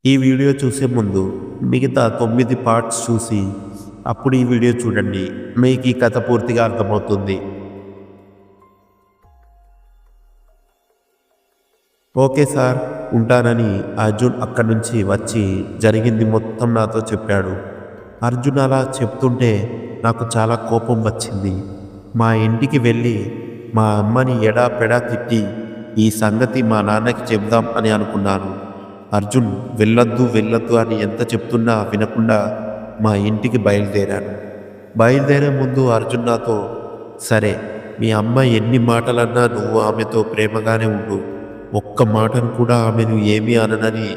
ఈ వీడియో చూసే ముందు మిగతా 9 పార్ట్స్ చూసి అప్పుడు ఈ వీడియో చూడండి. మీకు ఈ కథ పూర్తిగా అర్థమవుతుంది. ఓకే సార్, ఉంటానని అర్జున్ అక్కడి నుంచి వచ్చి జరిగింది మొత్తం నాతో చెప్పాడు. అర్జున్ అలా చెప్తుంటే నాకు చాలా కోపం వచ్చింది. మా ఇంటికి వెళ్ళి మా అమ్మని ఎడాపెడా తిట్టి ఈ సంగతి మా నాన్నకి చెప్దాం అని అనుకున్నాను. అర్జున్ వెళ్ళొద్దు అని ఎంత చెప్తున్నా వినకుండా మా ఇంటికి బయలుదేరాను. బయలుదేరే ముందు అర్జున్ నాతో, సరే మీ అమ్మ ఎన్ని మాటలన్నా నువ్వు ఆమెతో ప్రేమగానే ఉండు, ఒక్క మాటను కూడా ఆమెను ఏమీ అననని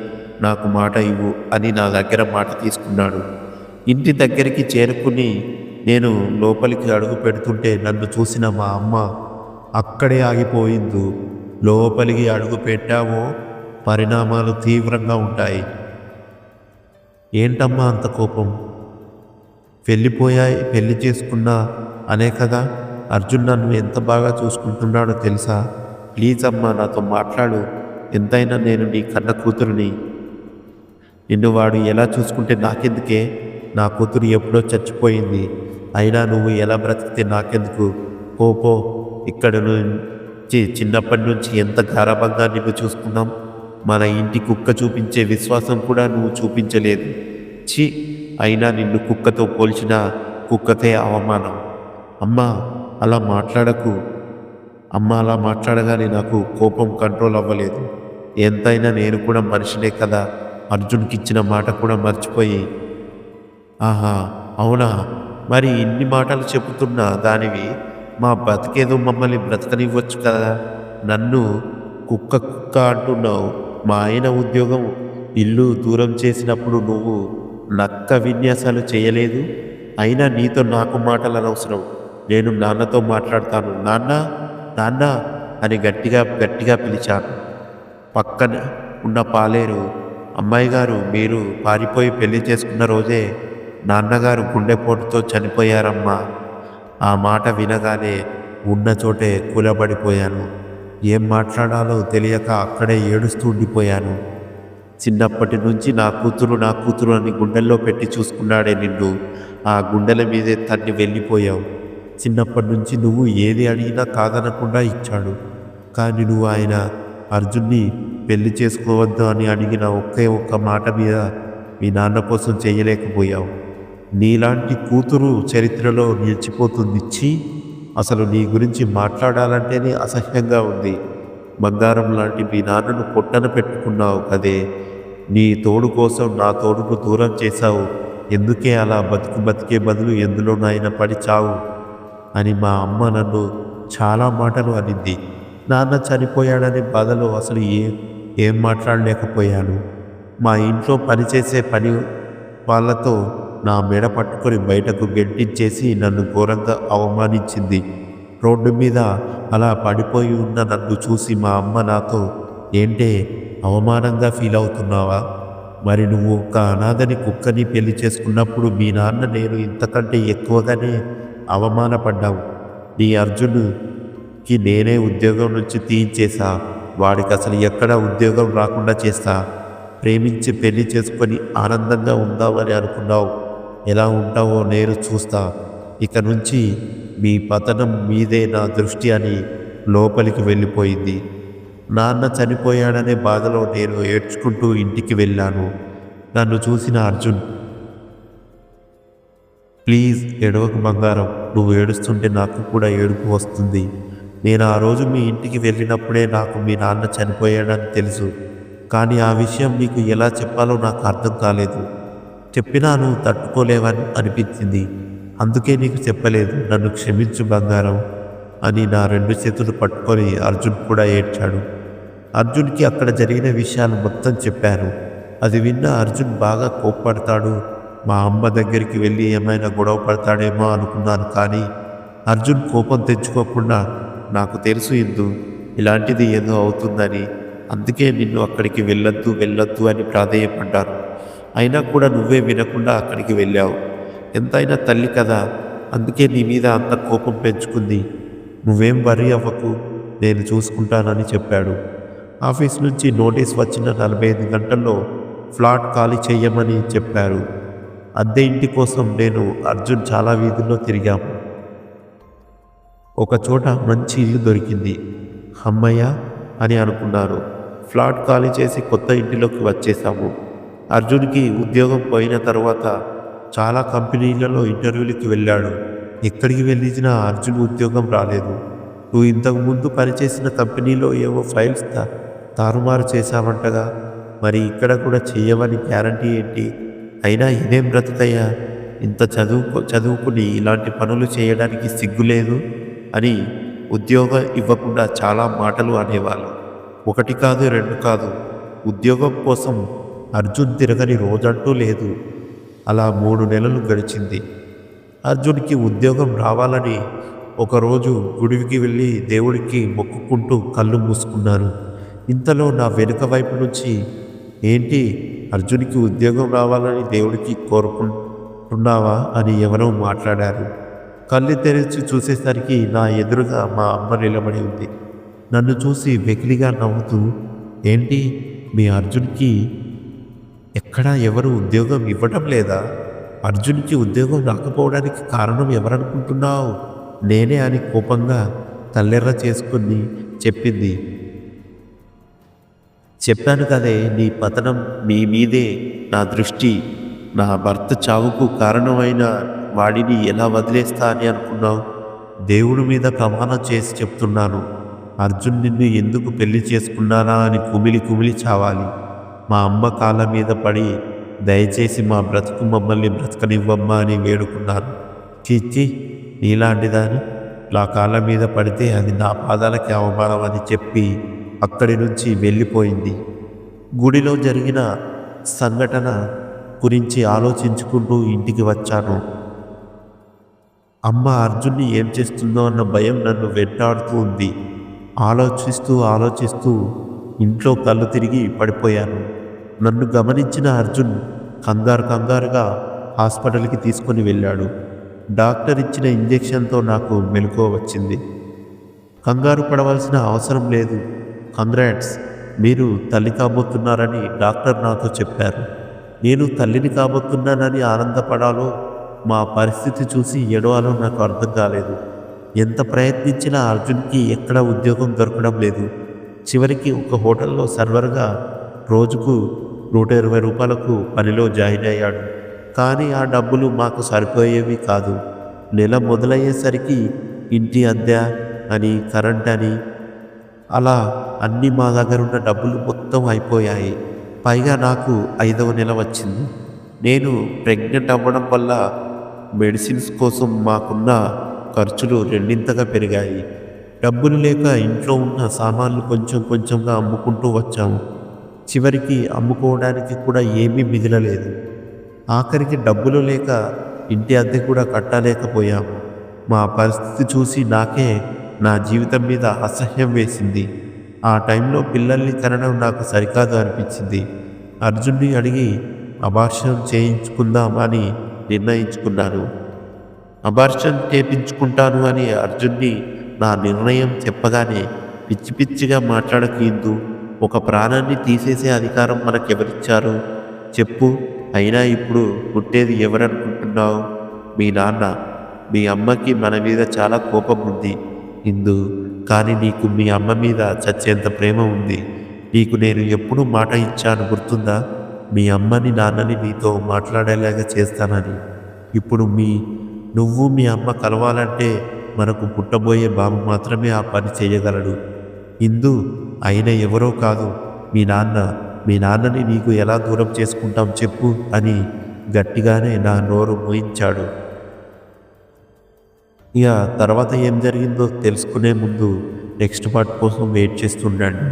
నాకు మాట ఇవ్వు అని నా దగ్గర మాట తీసుకున్నాడు. ఇంటి దగ్గరికి చేరుకుని నేను లోపలికి అడుగు పెడుతుంటే నన్ను చూసిన మా అమ్మ అక్కడే ఆగిపోయింది. లోపలికి అడుగు పెట్టావో పరిణామాలు తీవ్రంగా ఉంటాయి. ఏంటమ్మా అంత కోపం? పెళ్లి చేసుకున్నా అనే కదా అర్జున్ నన్ను ఎంత బాగా చూసుకుంటున్నాడో తెలుసా? ప్లీజ్ అమ్మా నాతో మాట్లాడు. ఎంతైనా నేను నీ కన్న కూతురుని. నిన్ను వాడు ఎలా చూసుకుంటే నాకెందుకే? నా కూతురు ఎప్పుడో చచ్చిపోయింది. అయినా నువ్వు ఎలా బ్రతికితే నాకెందుకు? పో. ఇక్కడ నుంచి చిన్నప్పటి నుంచి ఎంత గారాబంగా నిన్ను చూసుకున్నాం. మన ఇంటి కుక్క చూపించే విశ్వాసం కూడా నువ్వు చూపించలేదు. ఛీ, అయినా నిన్ను కుక్కతో పోల్చిన కుక్కతే అవమానం. అమ్మా అలా మాట్లాడకు. అమ్మ అలా మాట్లాడగానే నాకు కోపం కంట్రోల్ అవ్వలేదు. ఎంతైనా నేను కూడా మనిషినే కదా. అర్జున్కి ఇచ్చిన మాట కూడా మర్చిపోయి, ఆహా అవునా, మరి ఇన్ని మాటలు చెబుతున్నా దానివి మా బతికేదో మమ్మల్ని బ్రతకనివ్వచ్చు కదా. నన్ను కుక్క అంటున్నావు. మా ఆయన ఉద్యోగం ఇల్లు దూరం చేసినప్పుడు నువ్వు నక్క విన్యాసాలు చేయలేదు. అయినా నీతో నాకు మాటలు అనవసరం. నేను నాన్నతో మాట్లాడతాను. నాన్న అని గట్టిగా పిలిచాను. పక్కన ఉన్న పాలేరు, అమ్మాయి గారు మీరు పారిపోయి పెళ్లి చేసుకున్న రోజే నాన్నగారు గుండెపోటుతో చనిపోయారమ్మా. ఆ మాట వినగానే ఉన్న చోటే కూలబడిపోయాను. ఏం మాట్లాడాలో తెలియక అక్కడే ఏడుస్తూ ఉండిపోయాను. చిన్నప్పటి నుంచి నా కూతురు అని గుండెల్లో పెట్టి చూసుకున్నాడే నిన్ను. ఆ గుండెల మీదే తన్ని వెళ్ళిపోయావు. చిన్నప్పటి నుంచి నువ్వు ఏది అడిగినా కాదనకుండా ఇచ్చాడు. కానీ నువ్వు ఆయన అర్జున్ని పెళ్లి చేసుకోవద్దు అని అడిగిన ఒక్క మాట మీద మీ నాన్న కోసం చేయలేకపోయావు. నీలాంటి కూతురు చరిత్రలో నిలిచిపోతుంది. అసలు నీ గురించి మాట్లాడాలంటేనే అసహ్యంగా ఉంది. బంగారం లాంటి మీ నాన్నను పొట్టన పెట్టుకున్నావు కదే. నీ తోడు కోసం నా తోడును దూరం చేశావు. ఎందుకే అలా బతికే బదులు ఎందులోనైనా పడి చావు అని మా అమ్మ నన్ను చాలా మాటలు అనింది. నాన్న చనిపోయాడనే బాధలో అసలు ఏం మాట్లాడలేకపోయాను. మా ఇంట్లో పనిచేసే వాళ్ళతో నా మెడ పట్టుకొని బయటకు గెంటించేసి నన్ను ఘోరంగా అవమానించింది. రోడ్డు మీద అలా పడిపోయి ఉన్న నన్ను చూసి మా అమ్మ నాతో, ఏంటే అవమానంగా ఫీల్ అవుతున్నావా? మరి నువ్వు ఒక అనాథని కుక్కని పెళ్లి చేసుకున్నప్పుడు మీ నాన్న నేను ఇంతకంటే ఎక్కువగానే అవమానపడ్డావు. నీ అర్జున్కి నేనే ఉద్యోగం నుంచి తీయించేశా. వాడికి అసలు ఎక్కడ ఉద్యోగం రాకుండా చేస్తా. ప్రేమించి పెళ్లి చేసుకొని ఆనందంగా ఉందామని అనుకున్నావు. ఎలా ఉంటావో నేను చూస్తా. ఇక నుంచి మీ పతనం మీదే నా దృష్టి అని లోపలికి వెళ్ళిపోయింది. నాన్న చనిపోయాడనే బాధలో నేను ఏడ్చుకుంటూ ఇంటికి వెళ్ళాను. నన్ను చూసిన అర్జున్, ప్లీజ్ ఏడవకు బంగారం, నువ్వు ఏడుస్తుంటే నాకు కూడా ఏడుపు వస్తుంది. నేను ఆ రోజు మీ ఇంటికి వెళ్ళినప్పుడే నాకు మీ నాన్న చనిపోయాడని తెలుసు. కానీ ఆ విషయం నీకు ఎలా చెప్పాలో నాకు అర్థం కాలేదు. చెప్పినా నువ్వు తట్టుకోలేవని అనిపించింది. అందుకే నీకు చెప్పలేదు. నన్ను క్షమించు బంగారం అని నా 2 చేతులు పట్టుకొని అర్జున్ కూడా ఏడ్చాడు. అర్జున్కి అక్కడ జరిగిన విషయాలు మొత్తం చెప్పాను. అది విన్న అర్జున్ బాగా కోప్పడతాడు. మా అమ్మ దగ్గరికి వెళ్ళి ఏమైనా గొడవ పడతాడేమో అనుకున్నాను. కానీ అర్జున్ కోపం తెచ్చుకోకుండా, నాకు తెలుసు ఇందు ఇలాంటిది ఏదో అవుతుందని, అందుకే నిన్ను అక్కడికి వెళ్ళొద్దు అని ప్రాధేయపడ్డాను. అయినా కూడా నువ్వే వినకుండా అక్కడికి వెళ్ళావు. ఎంతైనా తల్లి కదా, అందుకే నీ మీద అంత కోపం పెంచుకుంది. నువ్వేం వరి అవ్వకు, నేను చూసుకుంటానని చెప్పాడు. ఆఫీస్ నుంచి నోటీస్ వచ్చిన 45 గంటల్లో ఫ్లాట్ ఖాళీ చెయ్యమని చెప్పారు. అద్దె ఇంటి కోసం నేను అర్జున్ చాలా వీధుల్లో తిరిగాము. ఒక చోట మంచి ఇల్లు దొరికింది. అమ్మయ్య అని అనుకున్నాను. ఫ్లాట్ ఖాళీ చేసి కొత్త ఇంటిలోకి వచ్చేసాము. అర్జున్కి ఉద్యోగం పోయిన తర్వాత చాలా కంపెనీలలో ఇంటర్వ్యూలకి వెళ్ళాడు. ఎక్కడికి వెళ్ళినా అర్జున్ ఉద్యోగం రాలేదు. నువ్వు ఇంతకు ముందు పనిచేసిన కంపెనీలో ఏవో ఫైల్స్ తారుమారు చేశావంటగా, మరి ఇక్కడ కూడా చెయ్యవని గ్యారంటీ ఏంటి? అయినా ఇదేం బ్రతుకయ్యా, ఇంత చదువుకుని ఇలాంటి పనులు చేయడానికి సిగ్గులేదు అని ఉద్యోగం ఇవ్వకుండా చాలా మాటలు అనేవాళ్ళు. ఒకటి కాదు, రెండు కాదు. ఉద్యోగం కోసం అర్జున్ తిరగని రోజంటూ లేదు. అలా 3 నెలలు గడిచింది. అర్జున్కి ఉద్యోగం రావాలని ఒకరోజు గుడికి వెళ్ళి దేవుడికి మొక్కుకుంటూ కళ్ళు మూసుకున్నాను. ఇంతలో నా వెనుక వైపు నుంచి, ఏంటి అర్జున్కి ఉద్యోగం రావాలని దేవుడికి కోరుకుంటున్నావా అని ఎవరో మాట్లాడారు. కళ్ళు తెరిచి చూసేసరికి నా ఎదురుగా మా అమ్మ నిలబడి ఉంది. నన్ను చూసి వెకిలిగా నవ్వుతూ, ఏంటి మీ అర్జున్కి ఎక్కడా ఎవరు ఉద్యోగం ఇవ్వడం లేదా? అర్జున్కి ఉద్యోగం రాకపోవడానికి కారణం ఎవరనుకుంటున్నావు? నేనే అని కోపంగా తల్లెర్ర చేసుకుని చెప్పింది. చెప్పాను కదే, నీ పతనం మీ మీదే నా దృష్టి. నా భర్త చావుకు కారణమైన వాడిని ఎలా వదిలేస్తా అని అనుకున్నావు? దేవుడి మీద ప్రమాణం చేసి చెప్తున్నాను, అర్జున్ నిన్ను ఎందుకు పెళ్లి చేసుకున్నానా అని కుమిలి కుమిలి చావాలి. మా అమ్మ కాళ్ళ మీద పడి దయచేసి మా బ్రతుకు మమ్మల్ని బ్రతకనివ్వమ్మా అని వేడుకున్నాను. చిచ్చి, నీలాంటిదాన్ని నా కాళ్ళ మీద పడితే అది నా పాదాలకి అవమానం అని చెప్పి అక్కడి నుంచి వెళ్ళిపోయింది. గుడిలో జరిగిన సంఘటన గురించి ఆలోచించుకుంటూ ఇంటికి వచ్చాను. అమ్మ అర్జున్ని ఏం చేస్తుందో అన్న భయం నన్ను వెంటాడుతూ ఉంది. ఆలోచిస్తూ ఇంట్లో కళ్ళు తిరిగి పడిపోయాను. నన్ను గమనించిన అర్జున్ కంగారుగా హాస్పిటల్కి తీసుకొని వెళ్ళాడు. డాక్టర్ ఇచ్చిన ఇంజెక్షన్తో నాకు మెలకువ వచ్చింది. కంగారు పడవలసిన అవసరం లేదు, కంగ్రాట్స్, మీరు తల్లి కాబోతున్నారని డాక్టర్ నాతో చెప్పారు. నేను తల్లిని కాబోతున్నానని ఆనందపడాలో, మా పరిస్థితి చూసి ఏడవాలో నాకు అర్థం కాలేదు. ఎంత ప్రయత్నించినా అర్జున్కి ఎక్కడ ఉద్యోగం దొరకడం లేదు. చివరికి ఒక హోటల్లో సర్వర్గా రోజుకు 120 రూపాయలకు పనిలో జాయిన్ అయ్యాడు. కానీ ఆ డబ్బులు మాకు సరిపోయేవి కాదు. నెల మొదలయ్యేసరికి ఇంటి అద్దె అని, కరెంట్ అని, అలా అన్నీ మా దగ్గర ఉన్న డబ్బులు మొత్తం అయిపోయాయి. పైగా నాకు 5వ నెల వచ్చింది. నేను ప్రెగ్నెంట్ అవ్వడం వల్ల మెడిసిన్స్ కోసం మాకున్న ఖర్చులు రెండింతగా పెరిగాయి. డబ్బులు లేక ఇంట్లో ఉన్న సామాన్లు కొంచెంగా అమ్ముకుంటూ వచ్చాము. చివరికి అమ్ముకోవడానికి కూడా ఏమీ మిగలలేదు. ఆఖరికి డబ్బులు లేక ఇంటి అద్దె కూడా కట్టలేకపోయాము. మా పరిస్థితి చూసి నాకే నా జీవితం మీద అసహ్యం వేసింది. ఆ టైంలో పిల్లల్ని కనడం నాకు సరికాదు అనిపించింది. అర్జున్ని అడిగి అబార్షన్ చేయించుకుందామని నిర్ణయించుకున్నాను. అబార్షన్ చేయించుకుంటాను అని అర్జున్ని నా నిర్ణయం చెప్పగానే, పిచ్చిగా మాట్లాడకీందు, ఒక ప్రాణాన్ని తీసేసే అధికారం మనకెవరిచ్చారు చెప్పు? అయినా ఇప్పుడు పుట్టేది ఎవరనుకుంటున్నావు? మీ నాన్న. మీ అమ్మకి మన మీద చాలా కోపం ఉంది ఇందు, కానీ నీకు మీ అమ్మ మీద చచ్చేంత ప్రేమ ఉంది. నీకు నేను ఎప్పుడు మాట ఇచ్చాను గుర్తుందా? మీ అమ్మని నాన్నని నీతో మాట్లాడేలాగా చేస్తానని. ఇప్పుడు నువ్వు మీ అమ్మ కలవాలంటే మనకు పుట్టబోయే బాబు మాత్రమే ఆ పని చేయగలడు ఇందు. అయినా ఎవరో కాదు, మీ నాన్నని నీకు ఎలా దూరం చేసుకుంటాం చెప్పు అని గట్టిగానే నా నోరు మోయించాడు. ఇక తర్వాత ఏం జరిగిందో తెలుసుకునే ముందు నెక్స్ట్ పార్ట్ కోసం వెయిట్ చేస్తుండండి.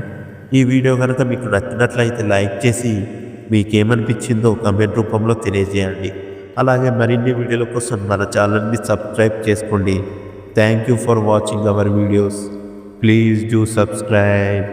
ఈ వీడియో కనుక మీకు నచ్చినట్లయితే లైక్ చేసి మీకేమనిపించిందో కమెంట్ రూపంలో తెలియజేయండి. అలాగే మరిన్ని వీడియోల కోసం మన ఛానల్ని సబ్స్క్రైబ్ చేసుకోండి. Thank you for watching our videos. Please do subscribe.